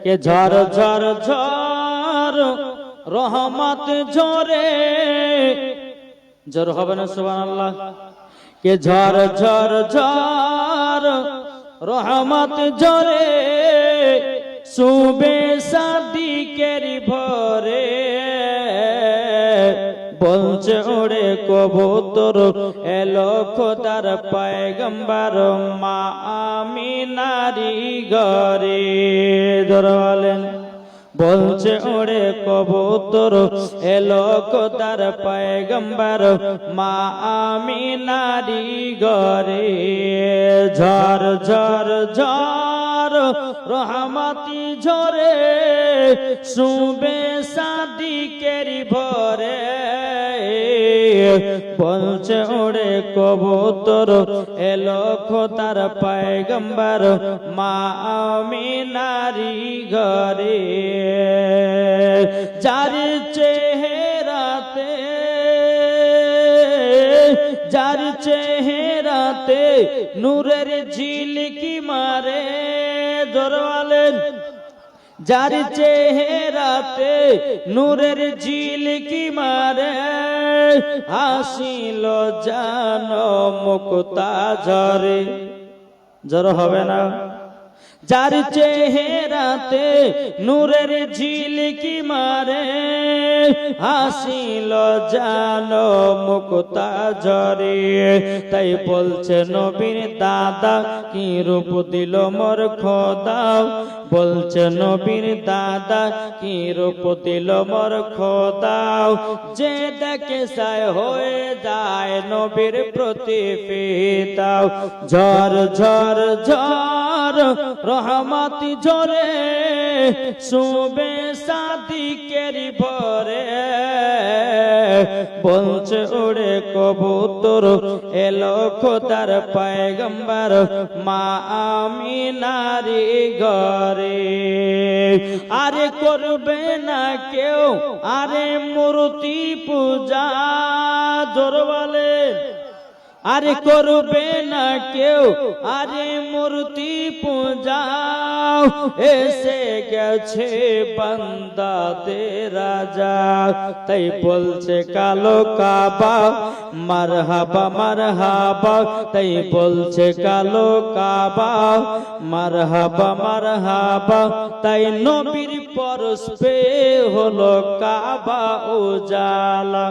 কে ঝড় ঝড় ঝড় রহমত ঝরে, জোর হবে না সুবহানাল্লাহ। কে ঝড় ঝড় ঝড় রহমত ঝরে, সুবে সাদিকের ভরে, বলছে ওড়ে কবুতর এলো খোদার পয়গম্বর মা আমিনারি ঘরে, ধরলেন বলছে ওড়ে কবুতর এলো খোদার পয়গম্বর মা আমিনারি ঘরে, ঝড় ঝড় ঝড় রহমতি ঝরে, সুবে সাদিকের ভরে, বলছে ওড়ে কবুতর এলো খোদার পয়গম্বর মা আমিনারি ঘরে, যার চেহারাতে যার চেহারাতে নূরের ঝিলকি মারে, জোরওয়ালেন যার চেহারাতে নূরের ঝিলকি মারে, হাসিল জানো মুক্তা ঝরে, জোর হবে না। যার চেহারাতে নূরের ঝিলকি মারে, হাসিল জানো মুক্তা ঝরে, তাই বলছে নবীর দাদা কি রূপ দিল মোর খোদা, বলছে নবীর দাদা কি রূপ দিল মোর খোদা, যে দেখে সায় হয়ে যায় নবীর প্রতি ফিদা, ঝড় ঝড় ঝড় রহমতি ঝরে, সুবে সাদিকের ভরে, বলছে ওড়ে কবুতর এলো খোদার পয়গম্বর মা আমিনারি ঘরে, আরে করবে না কেউ আরে মূর্তি পূজা, জোর বলে আরে করবে না কেউ আরে মূর্তি পূজা, এসে গেছে বান্দাতে রাজা, তাই বলছে কালো কাবা মারহাবা মারহাবা, তাই বলছে কালো কাবা মারহাবা মারহাবা, তাই নবীর পরশ পে হলো কাবা উজালা।